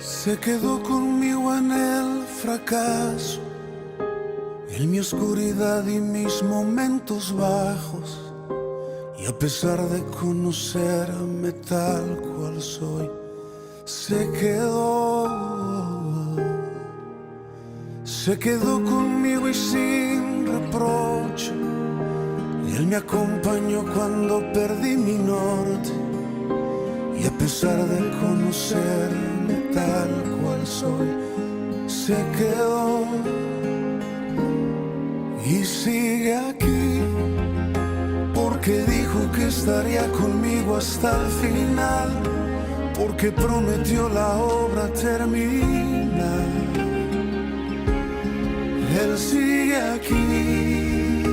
Se quedó conmigo en el fracaso, en mi oscuridad y mis momentos bajos. Y a pesar de conocerme tal cual soy, se quedó conmigo y sin reproche. Y él me acompañó cuando perdí mi norte. Y a pesar de conocerme tal cual soy, se quedó y sigue aquí, porque dijo que estaría conmigo hasta el final, porque prometió la obra terminar. Él sigue aquí.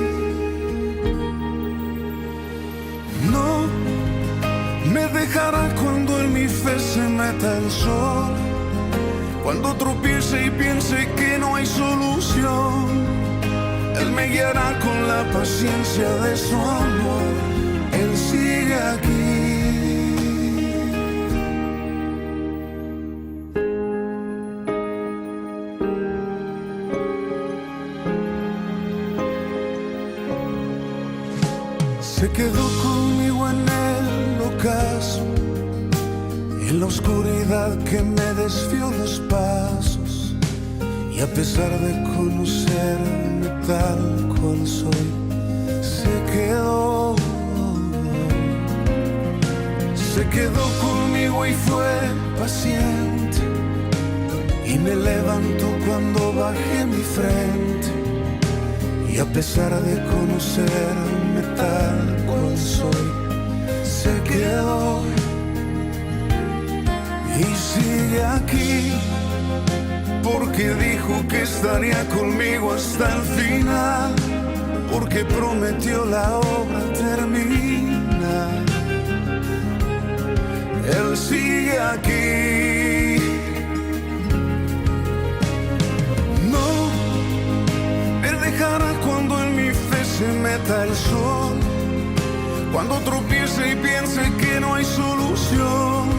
No me dejará cuando en mi fe se meta el sol, cuando tropiece y piense que no hay solución. Él me guiará con la paciencia de su amor. Él sigue aquí. Se quedó conmigo en el ocaso, en la oscuridad que me desvió los pasos. Y a pesar de conocerme tal cual soy, se quedó conmigo y fue paciente. Y me levantó cuando bajé mi frente. Y a pesar de conocerme tal cual soy, se quedó y sigue aquí, porque dijo que estaría conmigo hasta el final, porque prometió la obra terminar. Él sigue aquí. No me dejará cuando en mi fe se meta el sol, cuando tropiece y piense que no hay solución.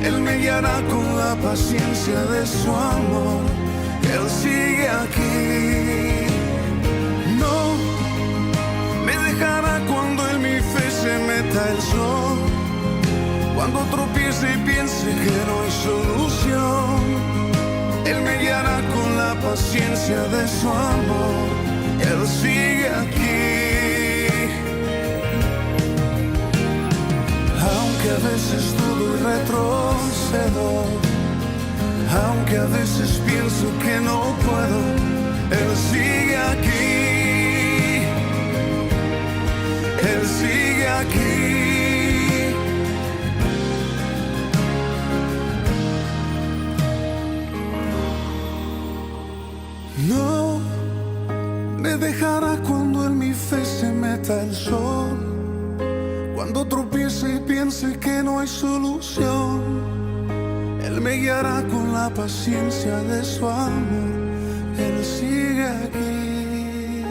Él me guiará con la paciencia de su amor. Él sigue aquí. No me dejará cuando en mi fe se meta el sol, cuando tropiece y piense que no hay solución. Él me guiará con la paciencia de su amor. Él sigue aquí. Aunque a veces dudo y retrocedo, aunque a veces pienso que no puedo, Él sigue aquí. Él sigue aquí. No me dejará cuando en mi fe se meta el sol, cuando tropiece y piense que no hay solución. Él me guiará con la paciencia de su amor. Él sigue aquí.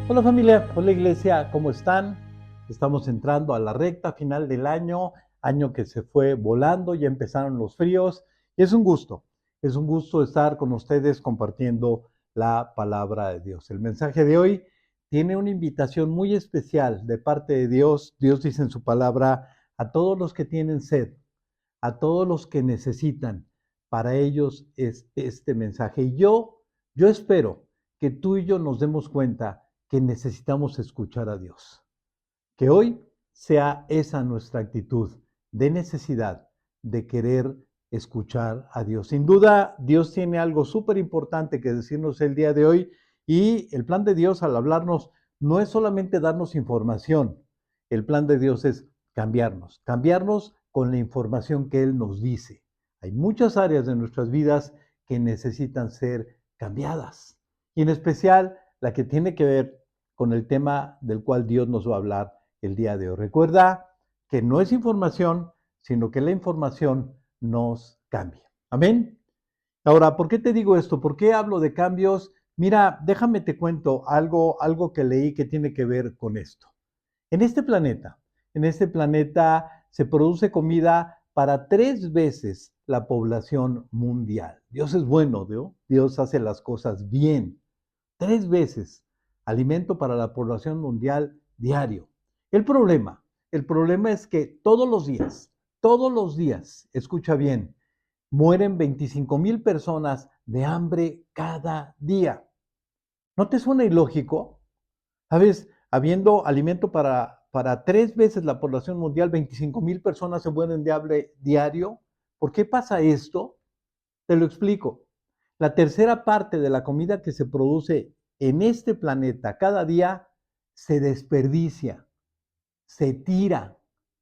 Hola familia, hola iglesia, ¿cómo están? Estamos entrando a la recta final del año que se fue volando, ya empezaron los fríos y es un gusto estar con ustedes compartiendo la palabra de Dios. El mensaje de hoy tiene una invitación muy especial de parte de Dios. Dios dice en su palabra: a todos los que tienen sed, a todos los que necesitan, para ellos es este mensaje. Y yo espero que tú y yo nos demos cuenta que necesitamos escuchar a Dios. Que hoy sea esa nuestra actitud de necesidad, de querer escuchar a Dios. Sin duda, Dios tiene algo súper importante que decirnos el día de hoy, y el plan de Dios al hablarnos no es solamente darnos información. El plan de Dios es cambiarnos con la información que Él nos dice. Hay muchas áreas de nuestras vidas que necesitan ser cambiadas, y en especial la que tiene que ver con el tema del cual Dios nos va a hablar el día de hoy. Recuerda que no es información, sino que la información nos cambia. Amén. Ahora, ¿por qué te digo esto? ¿Por qué hablo de cambios? Mira, déjame te cuento algo que leí que tiene que ver con esto. En este planeta en este planeta se produce comida para 3 veces la población mundial. Dios es bueno, ¿no? Dios hace las cosas bien. 3 veces alimento para la población mundial diario. El problema es que todos los días, escucha bien, mueren 25,000 personas de hambre cada día. ¿No te suena ilógico? ¿Sabes? Habiendo alimento para 3 veces la población mundial, 25,000 personas se mueren de hambre diario. ¿Por qué pasa esto? Te lo explico. La tercera parte de la comida que se produce en este planeta cada día se desperdicia, se tira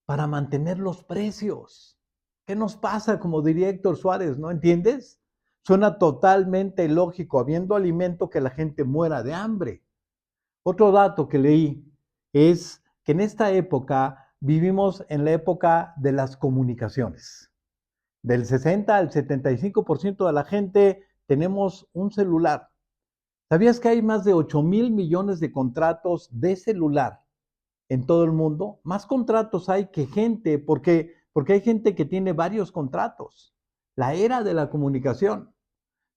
para mantener los precios. ¿Qué nos pasa? Como diría Héctor Suárez, ¿no entiendes? Suena totalmente lógico, habiendo alimento, que la gente muera de hambre. Otro dato que leí es que en esta época vivimos en la época de las comunicaciones. Del 60 al 75% de la gente tenemos un celular. ¿Sabías que hay más de 8,000 millones de contratos de celular en todo el mundo? Más contratos hay que gente, porque hay gente que tiene varios contratos. La era de la comunicación.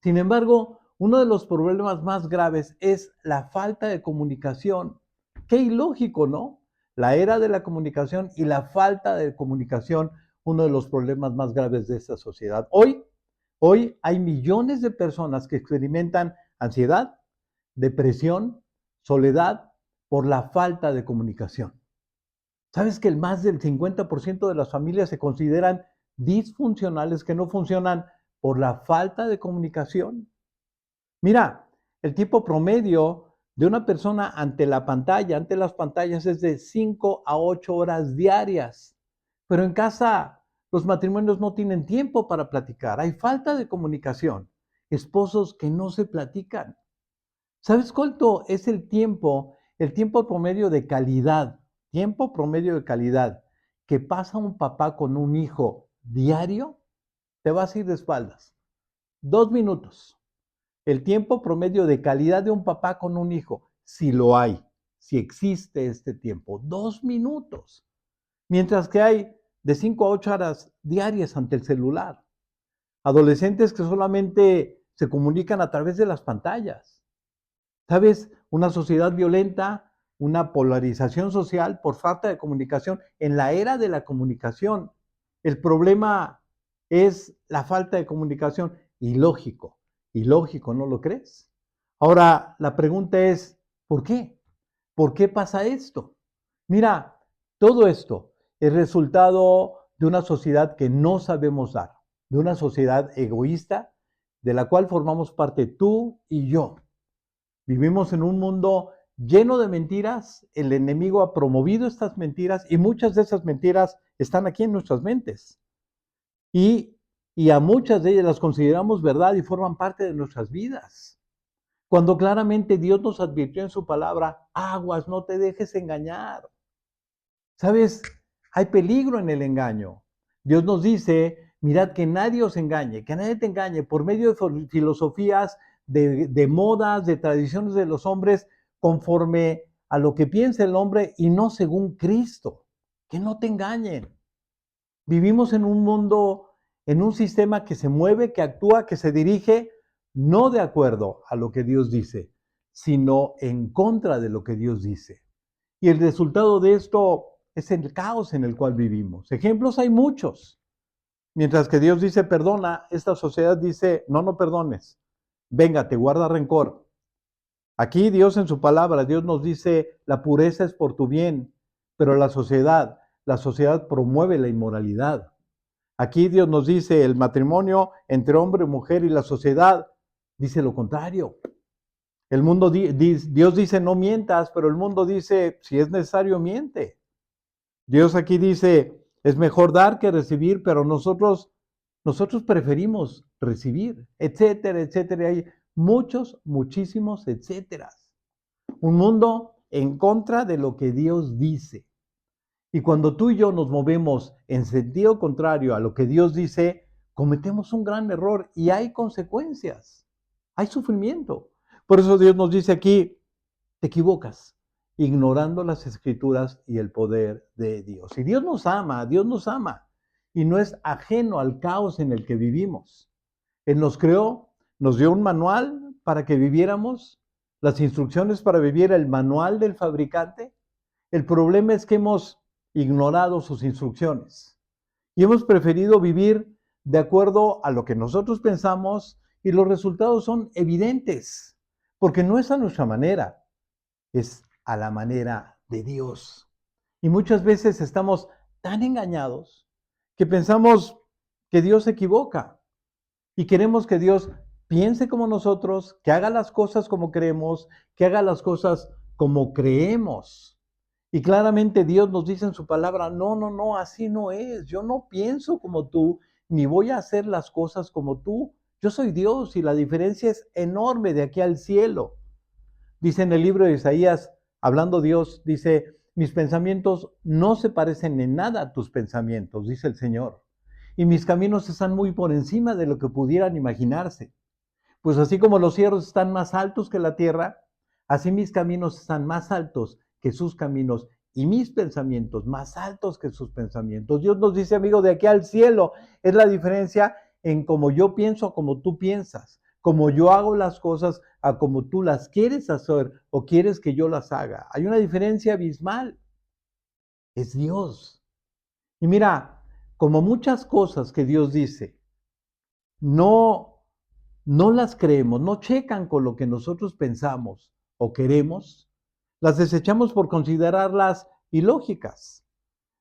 Sin embargo, uno de los problemas más graves es la falta de comunicación. Qué ilógico, ¿no? La era de la comunicación y la falta de comunicación, uno de los problemas más graves de esta sociedad. Hoy hay millones de personas que experimentan ansiedad, depresión, soledad por la falta de comunicación. ¿Sabes que el más del 50% de las familias se consideran disfuncionales, que no funcionan por la falta de comunicación? Mira, el tiempo promedio de una persona ante las pantallas, es de 5 a 8 horas diarias. Pero en casa, los matrimonios no tienen tiempo para platicar. Hay falta de comunicación. Esposos que no se platican. ¿Sabes cuánto es el tiempo promedio de calidad, que pasa un papá con un hijo diario? Te vas a ir de espaldas. 2 minutos. El tiempo promedio de calidad de un papá con un hijo, si lo hay, si existe este tiempo, 2 minutos. Mientras que hay de 5 a 8 horas diarias ante el celular. Adolescentes que solamente se comunican a través de las pantallas. ¿Sabes? Una sociedad violenta, una polarización social por falta de comunicación. En la era de la comunicación, el problema es la falta de comunicación. Ilógico, ¿no lo crees? Ahora, la pregunta es, ¿por qué? ¿Por qué pasa esto? Mira, todo esto es resultado de una sociedad que no sabemos dar, de una sociedad egoísta, de la cual formamos parte tú y yo. Vivimos en un mundo lleno de mentiras, el enemigo ha promovido estas mentiras y muchas de esas mentiras están aquí en nuestras mentes. Y a muchas de ellas las consideramos verdad y forman parte de nuestras vidas. Cuando claramente Dios nos advirtió en su palabra, aguas, no te dejes engañar. ¿Sabes? Hay peligro en el engaño. Dios nos dice, mirad que nadie os engañe, que nadie te engañe por medio de filosofías, de modas, de tradiciones de los hombres, conforme a lo que piensa el hombre y no según Cristo. Que no te engañen. Vivimos en un mundo, en un sistema que se mueve, que actúa, que se dirige, no de acuerdo a lo que Dios dice, sino en contra de lo que Dios dice. Y el resultado de esto es el caos en el cual vivimos. Ejemplos hay muchos. Mientras que Dios dice perdona, esta sociedad dice no perdones. Venga, te guarda rencor. Aquí Dios en su palabra, Dios nos dice la pureza es por tu bien, pero la sociedad promueve la inmoralidad. Aquí Dios nos dice el matrimonio entre hombre y mujer, y la sociedad dice lo contrario. El mundo Dios dice no mientas, pero el mundo dice si es necesario miente. Dios aquí dice es mejor dar que recibir, pero nosotros preferimos recibir, etcétera, etcétera. Hay muchísimos etcéteras. Un mundo en contra de lo que Dios dice. Y cuando tú y yo nos movemos en sentido contrario a lo que Dios dice, cometemos un gran error y hay consecuencias, hay sufrimiento. Por eso Dios nos dice aquí, te equivocas. ignorando las escrituras y el poder de Dios. Y Dios nos ama, y no es ajeno al caos en el que vivimos. Él nos creó, nos dio un manual para que viviéramos, las instrucciones para vivir, el manual del fabricante. El problema es que hemos ignorado sus instrucciones y hemos preferido vivir de acuerdo a lo que nosotros pensamos y los resultados son evidentes, porque no es a nuestra manera, es a la manera de Dios. Y muchas veces estamos tan engañados que pensamos que Dios se equivoca y queremos que Dios piense como nosotros, que haga las cosas como creemos, que haga las cosas como creemos. Y claramente Dios nos dice en su palabra, no, así no es. Yo no pienso como tú, ni voy a hacer las cosas como tú. Yo soy Dios y la diferencia es enorme de aquí al cielo. Dice en el libro de Isaías, hablando Dios, dice, mis pensamientos no se parecen en nada a tus pensamientos, dice el Señor. Y mis caminos están muy por encima de lo que pudieran imaginarse. Pues así como los cielos están más altos que la tierra, así mis caminos están más altos que sus caminos y mis pensamientos más altos que sus pensamientos. Dios nos dice, amigo, de aquí al cielo es la diferencia en cómo yo pienso a cómo tú piensas, cómo yo hago las cosas a cómo tú las quieres hacer o quieres que yo las haga. Hay una diferencia abismal. Es Dios. Y mira, como muchas cosas que Dios dice, no las creemos, no checan con lo que nosotros pensamos o queremos, las desechamos por considerarlas ilógicas,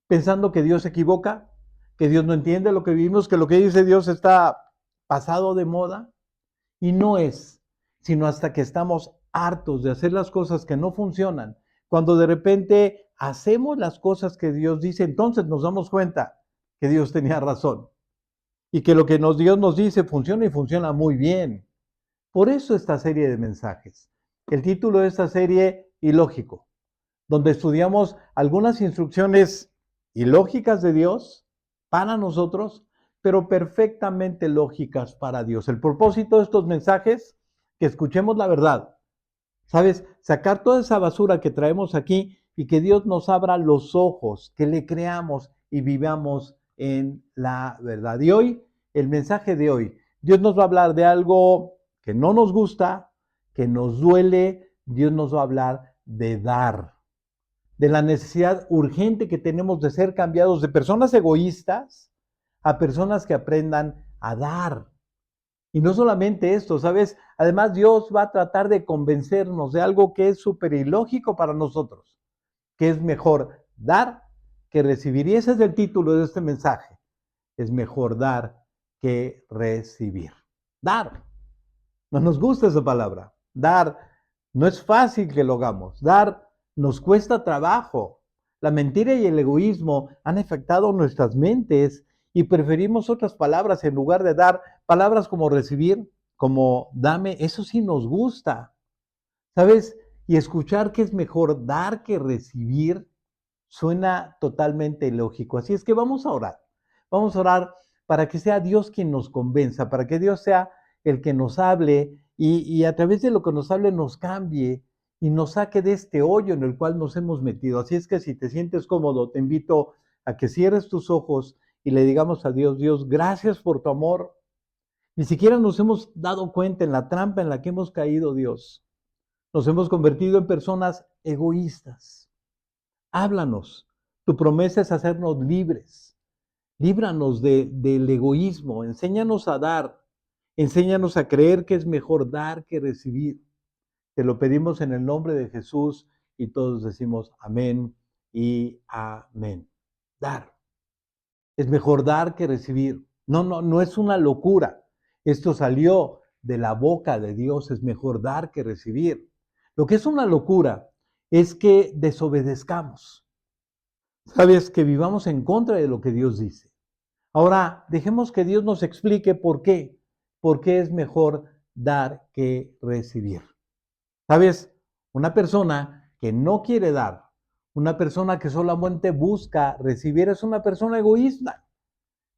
pensando que Dios se equivoca, que Dios no entiende lo que vivimos, que lo que dice Dios está pasado de moda, y no es, sino hasta que estamos hartos de hacer las cosas que no funcionan, cuando de repente hacemos las cosas que Dios dice, entonces nos damos cuenta que Dios tenía razón y que lo que Dios nos dice funciona y funciona muy bien. Por eso esta serie de mensajes. El título de esta serie, Ilógico, donde estudiamos algunas instrucciones ilógicas de Dios para nosotros, pero perfectamente lógicas para Dios. El propósito de estos mensajes, que escuchemos la verdad. ¿Sabes? Sacar toda esa basura que traemos aquí y que Dios nos abra los ojos, que le creamos y vivamos en la verdad. Y hoy, el mensaje de hoy, Dios nos va a hablar de algo que no nos gusta, que nos duele. Dios nos va a hablar de dar, de la necesidad urgente que tenemos de ser cambiados de personas egoístas a personas que aprendan a dar. Y no solamente esto, ¿sabes? Además, Dios va a tratar de convencernos de algo que es súper ilógico para nosotros, que es mejor dar que recibir. Y ese es el título de este mensaje. Es mejor dar que recibir. Dar. No nos gusta esa palabra. Dar no es fácil que lo hagamos. Dar nos cuesta trabajo. La mentira y el egoísmo han afectado nuestras mentes y preferimos otras palabras en lugar de dar. Palabras como recibir, como dame, eso sí nos gusta. ¿Sabes? Y escuchar que es mejor dar que recibir suena totalmente lógico. Así es que vamos a orar. Vamos a orar para que sea Dios quien nos convenza, para que Dios sea el que nos hable y a través de lo que nos hable nos cambie y nos saque de este hoyo en el cual nos hemos metido. Así es que si te sientes cómodo, te invito a que cierres tus ojos y le digamos a Dios, Dios, gracias por tu amor. Ni siquiera nos hemos dado cuenta en la trampa en la que hemos caído, Dios. Nos hemos convertido en personas egoístas. Háblanos. Tu promesa es hacernos libres. Líbranos del egoísmo. Enséñanos a dar. Enséñanos a creer que es mejor dar que recibir. Te lo pedimos en el nombre de Jesús y todos decimos amén y amén. Dar. Es mejor dar que recibir. No es una locura. Esto salió de la boca de Dios. Es mejor dar que recibir. Lo que es una locura es que desobedezcamos. Sabes, que vivamos en contra de lo que Dios dice. Ahora, dejemos que Dios nos explique por qué. ¿Por qué es mejor dar que recibir? Sabes, una persona que no quiere dar, una persona que solamente busca recibir, es una persona egoísta,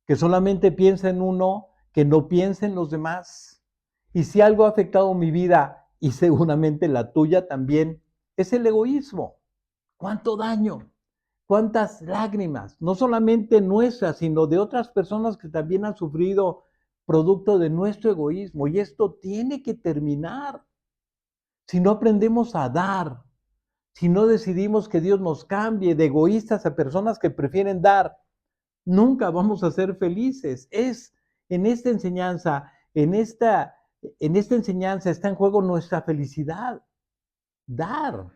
que solamente piensa en uno, que no piensa en los demás. Y si algo ha afectado mi vida, y seguramente la tuya también, es el egoísmo. ¿Cuánto daño? ¿Cuántas lágrimas? No solamente nuestras, sino de otras personas que también han sufrido producto de nuestro egoísmo. Y esto tiene que terminar. Si no aprendemos a dar, si no decidimos que Dios nos cambie de egoístas a personas que prefieren dar, nunca vamos a ser felices. Es en esta enseñanza, en esta enseñanza está en juego nuestra felicidad. Dar.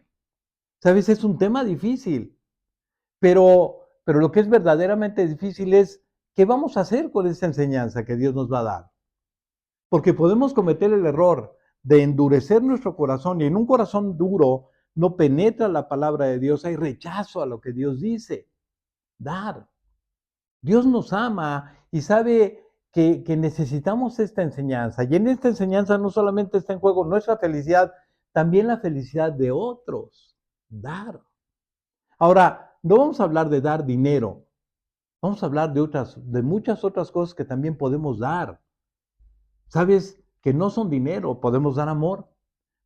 ¿Sabes? Es un tema difícil, pero lo que es verdaderamente difícil es qué vamos a hacer con esta enseñanza que Dios nos va a dar. Porque podemos cometer el error de endurecer nuestro corazón y en un corazón duro no penetra la palabra de Dios, hay rechazo a lo que Dios dice. Dar. Dios nos ama y sabe que necesitamos esta enseñanza. Y en esta enseñanza no solamente está en juego nuestra felicidad, también la felicidad de otros. Dar. Ahora, no vamos a hablar de dar dinero. Vamos a hablar de muchas otras cosas que también podemos dar. ¿Sabes? Que no son dinero. Podemos dar amor,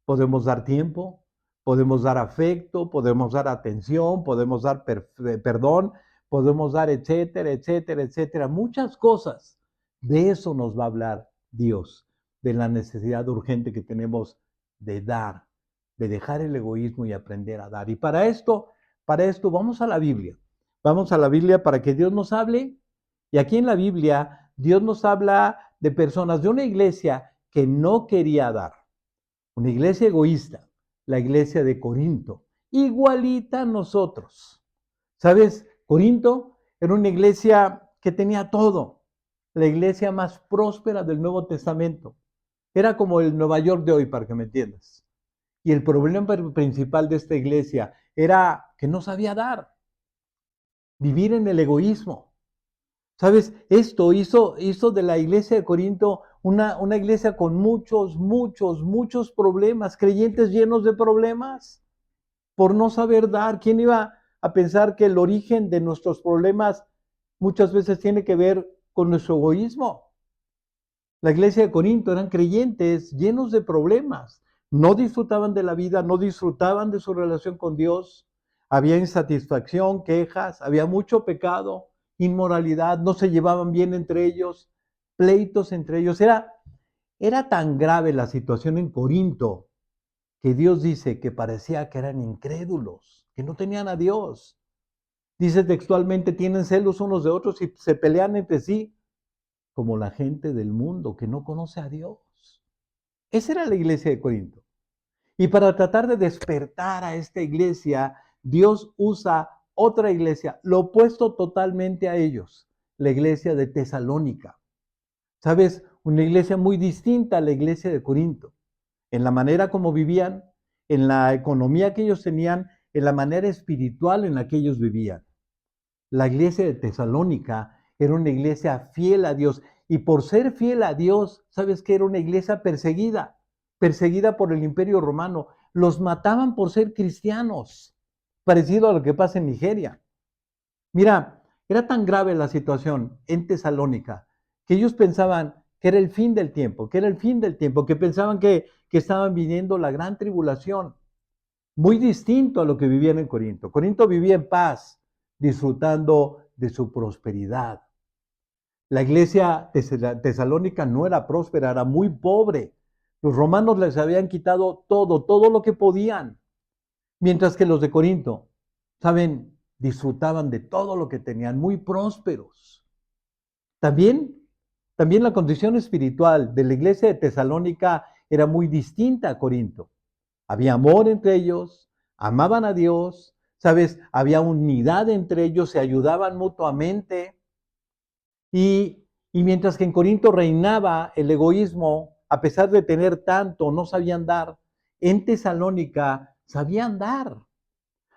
podemos dar tiempo, podemos dar afecto, podemos dar atención, podemos dar perdón, podemos dar etcétera, etcétera, etcétera. Muchas cosas. De eso nos va a hablar Dios, de la necesidad urgente que tenemos de dar, de dejar el egoísmo y aprender a dar. Y para esto vamos a la Biblia. Vamos a la Biblia para que Dios nos hable. Y aquí en la Biblia, Dios nos habla de personas, de una iglesia que no quería dar. Una iglesia egoísta, la iglesia de Corinto, igualita a nosotros. ¿Sabes? Corinto era una iglesia que tenía todo, la iglesia más próspera del Nuevo Testamento. Era como el Nueva York de hoy, para que me entiendas. Y el problema principal de esta iglesia era que no sabía dar, vivir en el egoísmo. ¿Sabes? Esto hizo de la iglesia de Corinto una iglesia con muchos problemas, creyentes llenos de problemas por no saber dar. ¿Quién iba a pensar que el origen de nuestros problemas muchas veces tiene que ver con nuestro egoísmo? La iglesia de Corinto eran creyentes llenos de problemas. No disfrutaban de la vida, no disfrutaban de su relación con Dios. Había insatisfacción, quejas, había mucho pecado, inmoralidad, no se llevaban bien entre ellos, pleitos entre ellos. Era tan grave la situación en Corinto que Dios dice que parecía que eran incrédulos, que no tenían a Dios. Dice textualmente, tienen celos unos de otros y se pelean entre sí, como la gente del mundo que no conoce a Dios. Esa era la iglesia de Corinto. Y para tratar de despertar a esta iglesia, Dios usa otra iglesia, lo opuesto totalmente a ellos, la iglesia de Tesalónica. ¿Sabes? Una iglesia muy distinta a la iglesia de Corinto, en la manera como vivían, en la economía que ellos tenían, en la manera espiritual en la que ellos vivían. La iglesia de Tesalónica era una iglesia fiel a Dios y por ser fiel a Dios, ¿sabes qué? Era una iglesia perseguida, perseguida por el Imperio Romano. Los mataban por ser cristianos, parecido a lo que pasa en Nigeria. Mira, era tan grave la situación en Tesalónica que ellos pensaban que era el fin del tiempo, que era el fin del tiempo, que pensaban que estaban viniendo la gran tribulación. Muy distinto a lo que vivían en Corinto. Corinto vivía en paz, disfrutando de su prosperidad. La iglesia tesalónica no era próspera, era muy pobre. Los romanos les habían quitado todo lo que podían. Mientras que los de Corinto, saben, disfrutaban de todo lo que tenían, muy prósperos. También la condición espiritual de la iglesia de Tesalónica era muy distinta a Corinto. Había amor entre ellos, amaban a Dios, ¿sabes? Había unidad entre ellos, se ayudaban mutuamente. Y mientras que en Corinto reinaba el egoísmo, a pesar de tener tanto, no sabían dar, en Tesalónica sabían dar.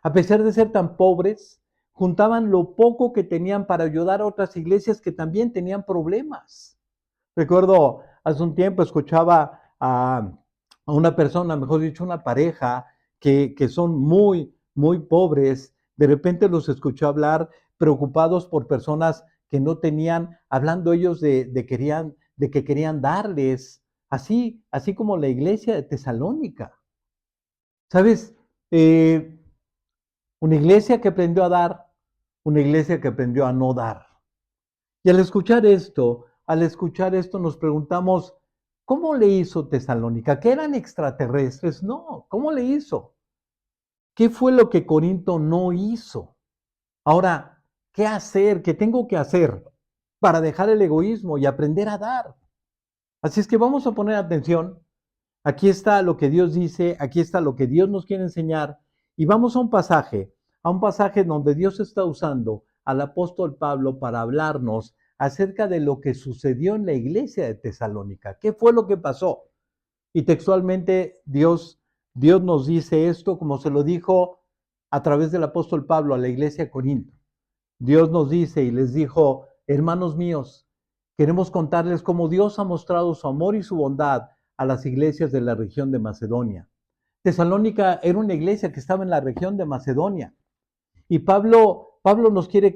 A pesar de ser tan pobres, juntaban lo poco que tenían para ayudar a otras iglesias que también tenían problemas. Recuerdo, hace un tiempo escuchaba a una persona, mejor dicho, una pareja, que son muy pobres. De repente los escuchó hablar preocupados por personas que no tenían, hablando ellos de que querían darles, así como la iglesia de Tesalónica. ¿Sabes? Una iglesia que aprendió a dar, una iglesia que aprendió a no dar. Y al escuchar esto nos preguntamos, ¿cómo le hizo Tesalónica? ¿Que eran extraterrestres? No, ¿cómo le hizo? ¿Qué fue lo que Corinto no hizo? Ahora, ¿qué hacer? ¿Qué tengo que hacer para dejar el egoísmo y aprender a dar? Así es que vamos a poner atención. Aquí está lo que Dios dice, aquí está lo que Dios nos quiere enseñar. Y vamos a un pasaje donde Dios está usando al apóstol Pablo para hablarnos acerca de lo que sucedió en la iglesia de Tesalónica. ¿Qué fue lo que pasó? Y textualmente Dios nos dice esto como se lo dijo a través del apóstol Pablo a la iglesia de Corinto. Dios nos dice y les dijo, hermanos míos, queremos contarles cómo Dios ha mostrado su amor y su bondad a las iglesias de la región de Macedonia. Tesalónica era una iglesia que estaba en la región de Macedonia. Y Pablo nos quiere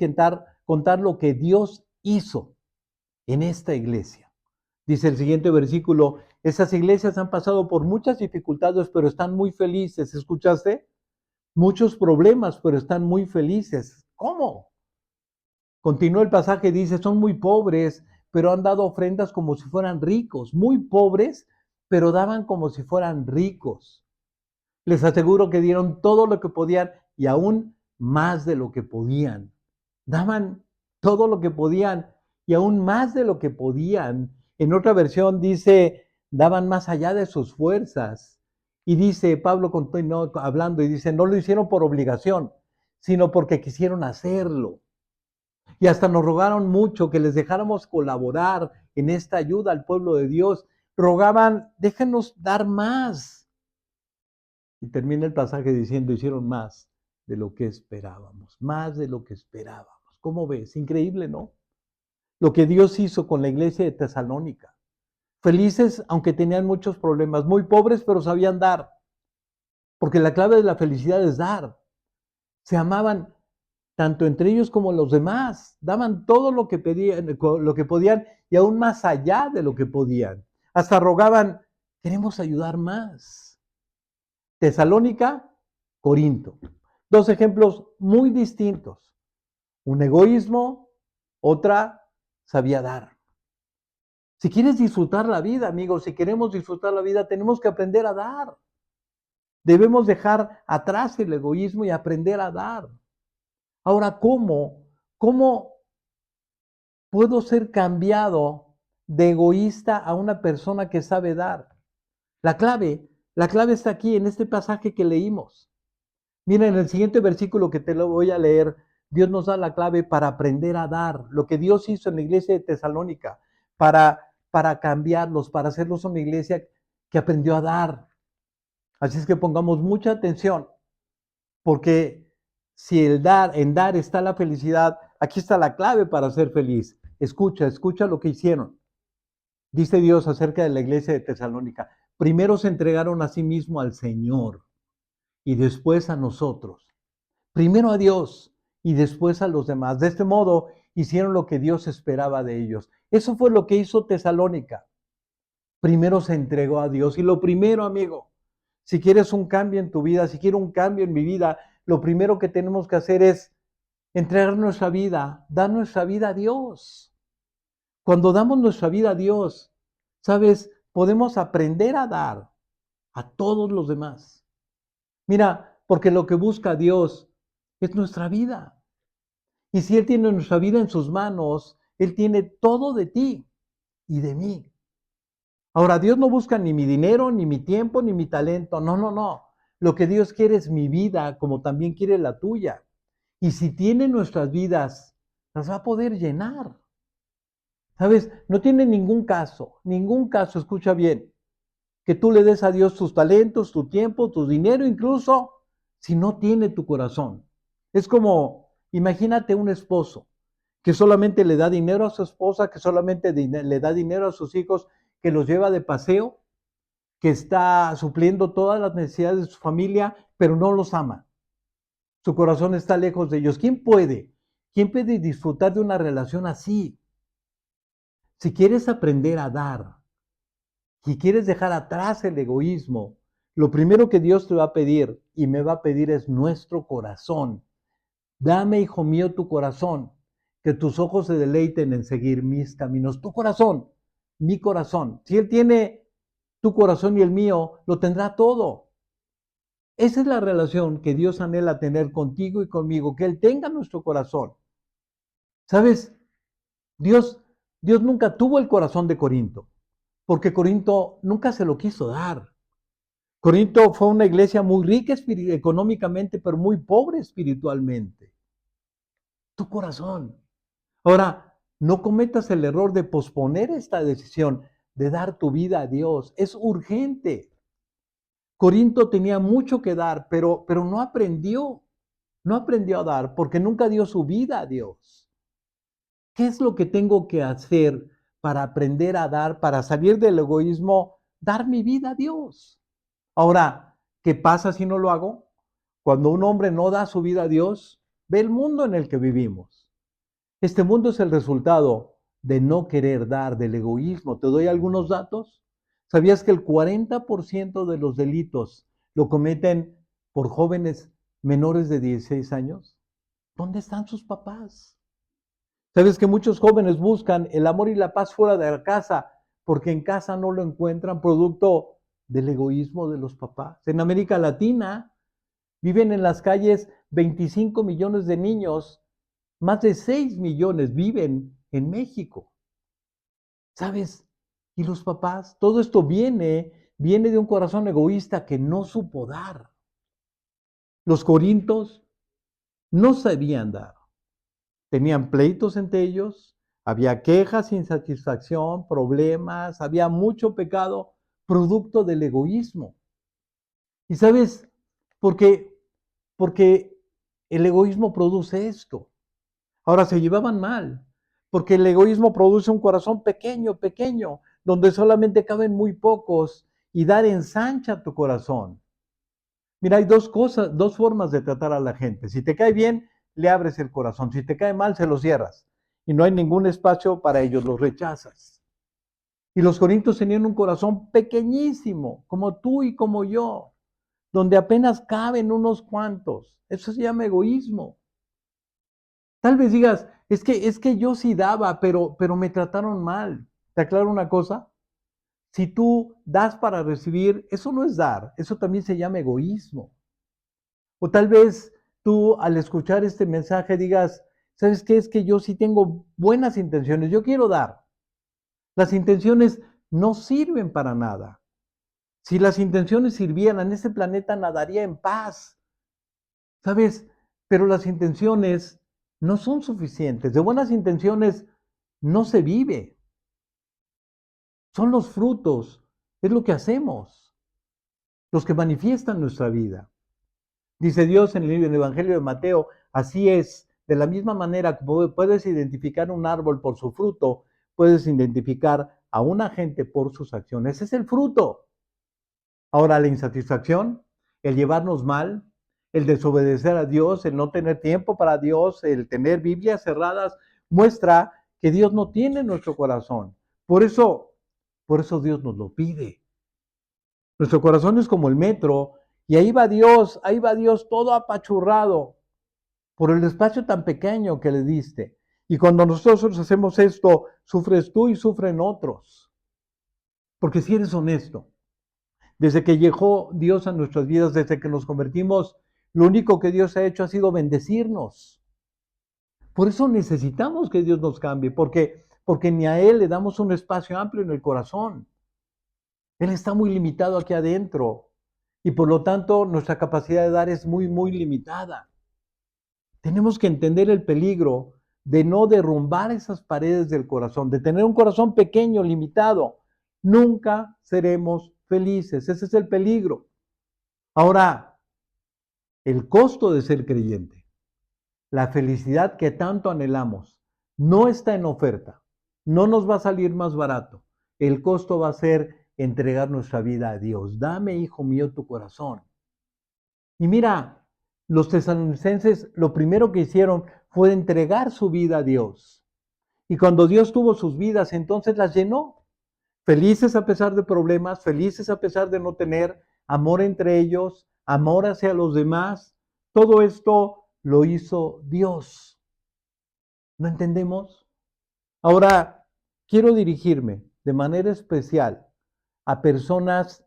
contar lo que Dios hizo en esta iglesia. Dice el siguiente versículo, esas iglesias han pasado por muchas dificultades, pero están muy felices. ¿Escuchaste? Muchos problemas, pero están muy felices. ¿Cómo? Continúa el pasaje, dice, son muy pobres, pero han dado ofrendas como si fueran ricos. Muy pobres, pero daban como si fueran ricos. Les aseguro que dieron todo lo que podían y aún más de lo que podían. Daban todo lo que podían y aún más de lo que podían. En otra versión dice, daban más allá de sus fuerzas. Y dice, Pablo continuó hablando y dice, no lo hicieron por obligación, sino porque quisieron hacerlo. Y hasta nos rogaron mucho que les dejáramos colaborar en esta ayuda al pueblo de Dios. Rogaban, déjenos dar más. Y termina el pasaje diciendo, hicieron más de lo que esperábamos, más de lo que esperábamos. ¿Cómo ves? Increíble, ¿no? Lo que Dios hizo con la iglesia de Tesalónica. Felices, aunque tenían muchos problemas, muy pobres, pero sabían dar. Porque la clave de la felicidad es dar. Se amaban tanto entre ellos como los demás. Daban todo lo que pedían, lo que podían y aún más allá de lo que podían. Hasta rogaban, queremos ayudar más. Tesalónica, Corinto. Dos ejemplos muy distintos. Un egoísmo, otra sabía dar. Si quieres disfrutar la vida, amigos, si queremos disfrutar la vida, tenemos que aprender a dar. Debemos dejar atrás el egoísmo y aprender a dar. Ahora, ¿cómo? ¿Cómo puedo ser cambiado de egoísta a una persona que sabe dar? La clave está aquí en este pasaje que leímos. Mira, en el siguiente versículo que te lo voy a leer, Dios nos da la clave para aprender a dar, lo que Dios hizo en la iglesia de Tesalónica, para cambiarlos, para hacerlos una iglesia que aprendió a dar. Así es que pongamos mucha atención, porque si en dar está la felicidad, aquí está la clave para ser feliz. Escucha lo que hicieron. Dice Dios acerca de la iglesia de Tesalónica. Primero se entregaron a sí mismo al Señor y después a nosotros. Primero a Dios y después a los demás. De este modo hicieron lo que Dios esperaba de ellos. Eso fue lo que hizo Tesalónica. Primero se entregó a Dios. Y lo primero, amigo, si quieres un cambio en tu vida, si quiero un cambio en mi vida, lo primero que tenemos que hacer es entregar nuestra vida, dar nuestra vida a Dios. Cuando damos nuestra vida a Dios, ¿sabes? Podemos aprender a dar a todos los demás. Mira, porque lo que busca Dios es nuestra vida. Y si Él tiene nuestra vida en sus manos, Él tiene todo de ti y de mí. Ahora, Dios no busca ni mi dinero, ni mi tiempo, ni mi talento. No, no, no. Lo que Dios quiere es mi vida, como también quiere la tuya. Y si tiene nuestras vidas, las va a poder llenar. ¿Sabes? No tiene ningún caso, escucha bien, que tú le des a Dios tus talentos, tu tiempo, tu dinero, incluso si no tiene tu corazón. Es como, imagínate un esposo que solamente le da dinero a su esposa, que solamente le da dinero a sus hijos, que los lleva de paseo, que está supliendo todas las necesidades de su familia, pero no los ama. Su corazón está lejos de ellos. ¿Quién puede? ¿Quién puede disfrutar de una relación así? Si quieres aprender a dar, si quieres dejar atrás el egoísmo, lo primero que Dios te va a pedir y me va a pedir es nuestro corazón. Dame, hijo mío, tu corazón, que tus ojos se deleiten en seguir mis caminos. Tu corazón, mi corazón. Si Él tiene tu corazón y el mío, lo tendrá todo. Esa es la relación que Dios anhela tener contigo y conmigo, que Él tenga nuestro corazón. ¿Sabes? Dios, Dios nunca tuvo el corazón de Corinto, porque Corinto nunca se lo quiso dar. Corinto fue una iglesia muy rica económicamente, pero muy pobre espiritualmente. Tu corazón. Ahora, no cometas el error de posponer esta decisión de dar tu vida a Dios. Es urgente. Corinto tenía mucho que dar, pero no aprendió. No aprendió a dar porque nunca dio su vida a Dios. ¿Qué es lo que tengo que hacer para aprender a dar, para salir del egoísmo? Dar mi vida a Dios. Ahora, ¿qué pasa si no lo hago? Cuando un hombre no da su vida a Dios, ve el mundo en el que vivimos. Este mundo es el resultado de no querer dar, del egoísmo. Te doy algunos datos. ¿Sabías que el 40% de los delitos lo cometen por jóvenes menores de 16 años? ¿Dónde están sus papás? ¿Sabes que muchos jóvenes buscan el amor y la paz fuera de la casa porque en casa no lo encuentran, producto del egoísmo de los papás? En América Latina viven en las calles 25 millones de niños, más de 6 millones viven en México. ¿Sabes? Y los papás, todo esto viene de un corazón egoísta que no supo dar. Los corintios no sabían dar. Tenían pleitos entre ellos, había quejas, insatisfacción, problemas, había mucho pecado, producto del egoísmo. ¿Y sabes por qué? Porque el egoísmo produce esto. Ahora se llevaban mal, porque el egoísmo produce un corazón pequeño, pequeño, donde solamente caben muy pocos y dar ensancha tu corazón. Mira, hay dos formas de tratar a la gente. Si te cae bien, le abres el corazón. Si te cae mal, se lo cierras. Y no hay ningún espacio para ellos, los rechazas. Y los corintios tenían un corazón pequeñísimo, como tú y como yo, donde apenas caben unos cuantos. Eso se llama egoísmo. Tal vez digas, es que yo sí daba, pero me trataron mal. ¿Te aclaro una cosa? Si tú das para recibir, eso no es dar, eso también se llama egoísmo. O tal vez tú al escuchar este mensaje digas, ¿sabes qué? Es que yo sí tengo buenas intenciones, yo quiero dar. Las intenciones no sirven para nada. Si las intenciones sirvieran, este planeta nadaría en paz. ¿Sabes? Pero las intenciones no son suficientes. De buenas intenciones no se vive. Son los frutos, es lo que hacemos, los que manifiestan nuestra vida. Dice Dios en el Evangelio de Mateo, así es, de la misma manera que puedes identificar un árbol por su fruto, puedes identificar a una gente por sus acciones. Ese es el fruto. Ahora, la insatisfacción, el llevarnos mal, el desobedecer a Dios, el no tener tiempo para Dios, el tener Biblias cerradas, muestra que Dios no tiene nuestro corazón. Por eso Dios nos lo pide. Nuestro corazón es como el metro y ahí va Dios todo apachurrado por el espacio tan pequeño que le diste. Y cuando nosotros hacemos esto, sufres tú y sufren otros. Porque si eres honesto, desde que llegó Dios a nuestras vidas, desde que nos convertimos, lo único que Dios ha hecho ha sido bendecirnos. Por eso necesitamos que Dios nos cambie, porque ni a Él le damos un espacio amplio en el corazón. Él está muy limitado aquí adentro y por lo tanto nuestra capacidad de dar es muy, muy limitada. Tenemos que entender el peligro de no derrumbar esas paredes del corazón, de tener un corazón pequeño, limitado. Nunca seremos felices. Ese es el peligro. Ahora, el costo de ser creyente, la felicidad que tanto anhelamos, no está en oferta. No nos va a salir más barato. El costo va a ser entregar nuestra vida a Dios. Dame, hijo mío, tu corazón. Y mira, los tesalonicenses lo primero que hicieron fue entregar su vida a Dios. Y cuando Dios tuvo sus vidas, entonces las llenó. Felices a pesar de problemas, felices a pesar de no tener amor entre ellos, amor hacia los demás. Todo esto lo hizo Dios. ¿No entendemos? Ahora, quiero dirigirme de manera especial a personas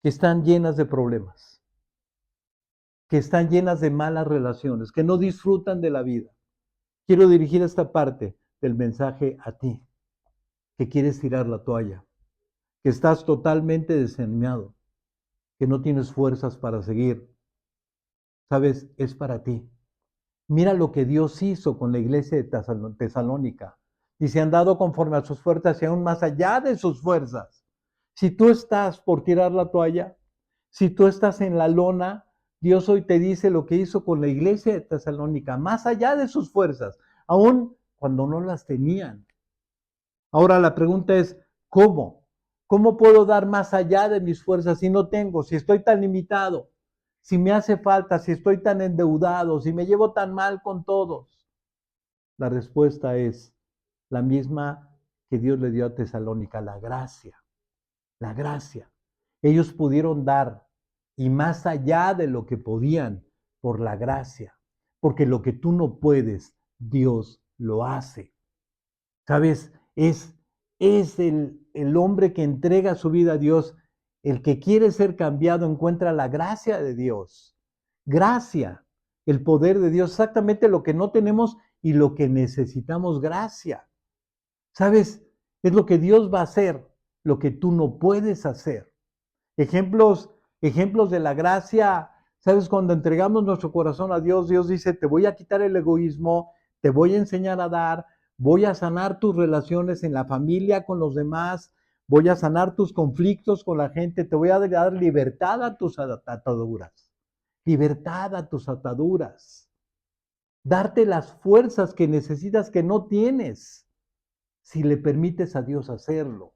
que están llenas de problemas, que están llenas de malas relaciones, que no disfrutan de la vida. Quiero dirigir esta parte del mensaje a ti, que quieres tirar la toalla, que estás totalmente desanimado, que no tienes fuerzas para seguir. Sabes, es para ti. Mira lo que Dios hizo con la iglesia de Tesalónica. Y se han dado conforme a sus fuerzas y aún más allá de sus fuerzas. Si tú estás por tirar la toalla, si tú estás en la lona, Dios hoy te dice lo que hizo con la iglesia de Tesalónica, más allá de sus fuerzas, aún cuando no las tenían. Ahora la pregunta es, ¿cómo? ¿Cómo puedo dar más allá de mis fuerzas si no tengo, si estoy tan limitado, si me hace falta, si estoy tan endeudado, si me llevo tan mal con todos? La respuesta es la misma que Dios le dio a Tesalónica, la gracia. La gracia. Ellos pudieron dar y más allá de lo que podían por la gracia, porque lo que tú no puedes, Dios lo hace. ¿Sabes? Es el hombre que entrega su vida a Dios, el que quiere ser cambiado, encuentra la gracia de Dios. Gracia, el poder de Dios, exactamente lo que no tenemos y lo que necesitamos, gracia. ¿Sabes? Es lo que Dios va a hacer, lo que tú no puedes hacer. Ejemplos de la gracia. ¿Sabes? Cuando entregamos nuestro corazón a Dios, Dios dice, te voy a quitar el egoísmo, te voy a enseñar a dar, voy a sanar tus relaciones en la familia, con los demás, voy a sanar tus conflictos con la gente, te voy a dar libertad a tus ataduras, libertad a tus ataduras, darte las fuerzas que necesitas que no tienes, si le permites a Dios hacerlo.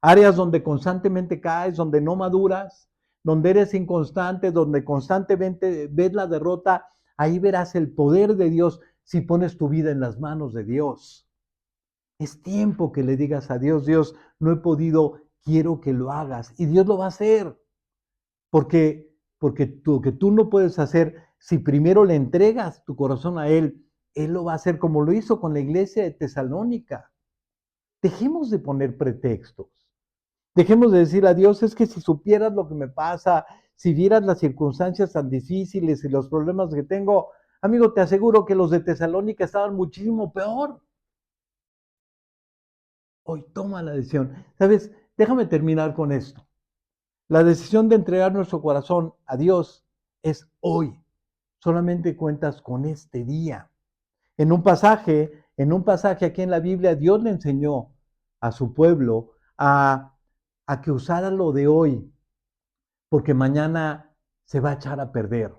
Áreas donde constantemente caes, donde no maduras, donde eres inconstante, donde constantemente ves la derrota, ahí verás el poder de Dios si pones tu vida en las manos de Dios. Es tiempo que le digas a Dios, Dios, no he podido, quiero que lo hagas. Y Dios lo va a hacer. Porque lo que tú no puedes hacer, si primero le entregas tu corazón a Él, Él lo va a hacer como lo hizo con la iglesia de Tesalónica. Dejemos de poner pretextos. Dejemos de decir a Dios, es que si supieras lo que me pasa, si vieras las circunstancias tan difíciles y los problemas que tengo, amigo, te aseguro que los de Tesalónica estaban muchísimo peor. Hoy toma la decisión. ¿Sabes? Déjame terminar con esto. La decisión de entregar nuestro corazón a Dios es hoy. Solamente cuentas con este día. En un pasaje aquí en la Biblia, Dios le enseñó a su pueblo a que usara lo de hoy, porque mañana se va a echar a perder.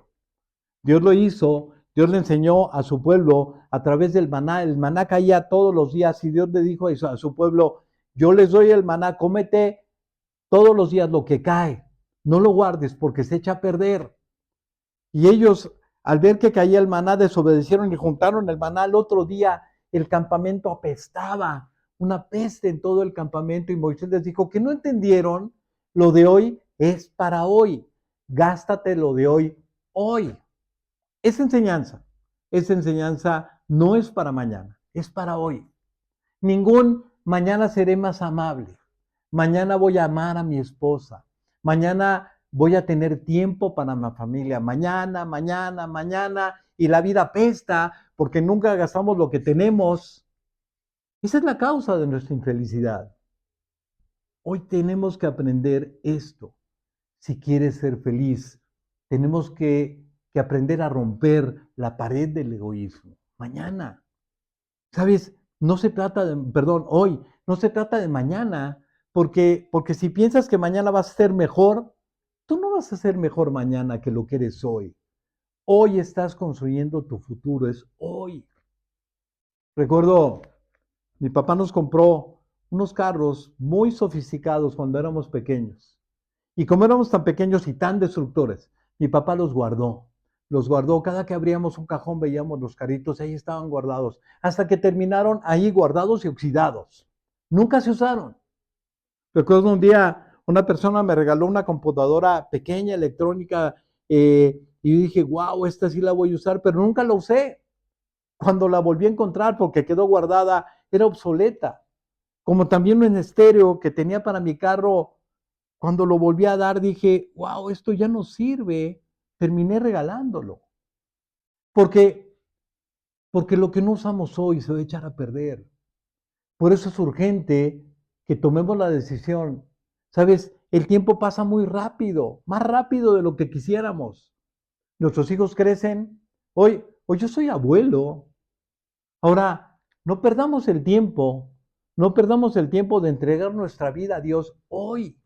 Dios lo hizo, Dios le enseñó a su pueblo a través del maná. El maná caía todos los días y Dios le dijo a su pueblo, yo les doy el maná, cómete todos los días lo que cae, no lo guardes porque se echa a perder. Y ellos, al ver que caía el maná, desobedecieron y juntaron el maná. Al otro día el campamento apestaba, una peste en todo el campamento, y Moisés les dijo que no entendieron, lo de hoy es para hoy, gástate lo de hoy, hoy. Esa enseñanza no es para mañana, es para hoy. Ningún mañana seré más amable, mañana voy a amar a mi esposa, mañana voy a tener tiempo para mi familia, mañana, y la vida apesta porque nunca gastamos lo que tenemos. Esa es la causa de nuestra infelicidad. Hoy tenemos que aprender esto. Si quieres ser feliz, tenemos que aprender a romper la pared del egoísmo. Mañana. ¿Sabes? No se trata de, hoy, no se trata de mañana, porque si piensas que mañana vas a ser mejor, tú no vas a ser mejor mañana que lo que eres hoy. Hoy estás construyendo tu futuro, es hoy. Recuerdo, mi papá nos compró unos carros muy sofisticados cuando éramos pequeños. Y como éramos tan pequeños y tan destructores, mi papá los guardó. Los guardó. Cada que abríamos un cajón veíamos los carritos, ahí estaban guardados. Hasta que terminaron ahí guardados y oxidados. Nunca se usaron. Recuerdo un día, una persona me regaló una computadora pequeña, electrónica, y dije, wow, esta sí la voy a usar, pero nunca la usé. Cuando la volví a encontrar porque quedó guardada, era obsoleta. Como también un estéreo que tenía para mi carro, cuando lo volví a dar dije, wow, esto ya no sirve, terminé regalándolo. Porque, porque lo que no usamos hoy se va a echar a perder. Por eso es urgente que tomemos la decisión. ¿Sabes? El tiempo pasa muy rápido, más rápido de lo que quisiéramos. Nuestros hijos crecen. Hoy yo soy abuelo. Ahora, no perdamos el tiempo de entregar nuestra vida a Dios hoy.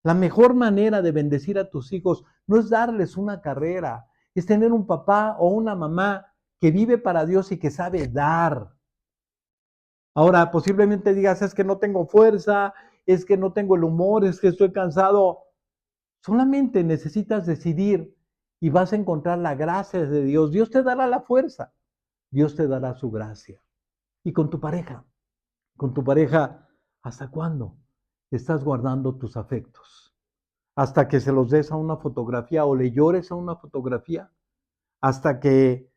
La mejor manera de bendecir a tus hijos no es darles una carrera, es tener un papá o una mamá que vive para Dios y que sabe dar. Ahora, posiblemente digas, es que no tengo fuerza, es que no tengo el humor, es que estoy cansado. Solamente necesitas decidir y vas a encontrar la gracia de Dios. Dios te dará la fuerza, Dios te dará su gracia. Y con tu pareja, ¿hasta cuándo estás guardando tus afectos? ¿Hasta que se los des a una fotografía o le llores a una fotografía? ¿Hasta que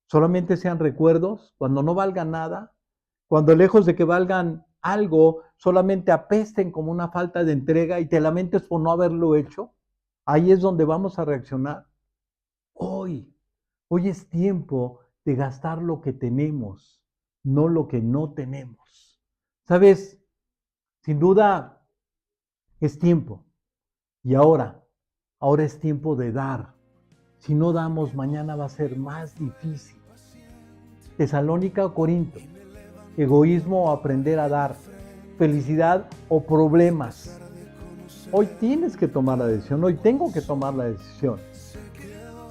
solamente sean recuerdos, cuando no valgan nada? Cuando lejos de que valgan algo, solamente apesten como una falta de entrega y te lamentes por no haberlo hecho. Ahí es donde vamos a reaccionar. Hoy es tiempo de gastar lo que tenemos, no lo que no tenemos. ¿Sabes? Sin duda es tiempo. Y ahora es tiempo de dar. Si no damos, mañana va a ser más difícil. Tesalónica o Corinto. Egoísmo o aprender a dar, felicidad o problemas. Hoy tienes que tomar la decisión, hoy tengo que tomar la decisión.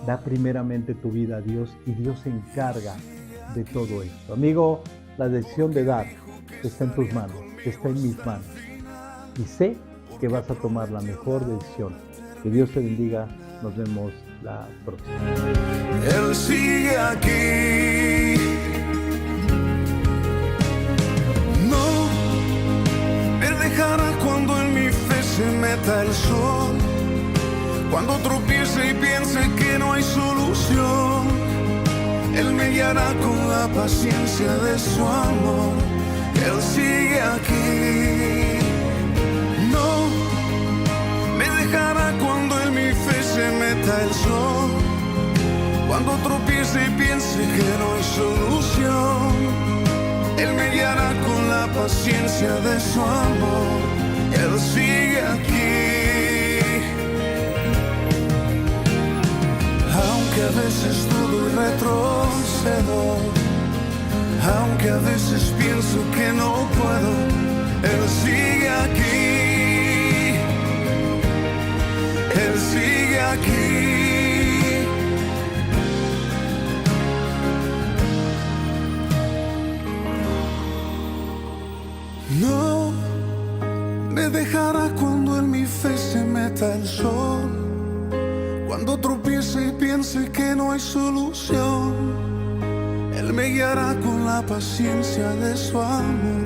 Da primeramente tu vida a Dios y Dios se encarga de todo esto. Amigo, la decisión de dar está en tus manos, está en mis manos. Y sé que vas a tomar la mejor decisión. Que Dios te bendiga, nos vemos la próxima. Él sigue aquí. Dejará cuando en mi fe se meta el sol, cuando tropiece y piense que no hay solución. Él me guiará con la paciencia de su amor. Él sigue aquí. No me dejará cuando en mi fe se meta el sol, cuando tropiece y piense que no hay solución. Él me guiará con la paciencia de su amor. Él sigue aquí. Aunque a veces dudo y retrocedo, aunque a veces pienso que no puedo, Él sigue aquí. Él sigue aquí. No me dejará cuando en mi fe se meta el sol, cuando tropiece y piense que no hay solución. Él me guiará con la paciencia de su amor.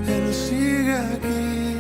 Él sigue aquí.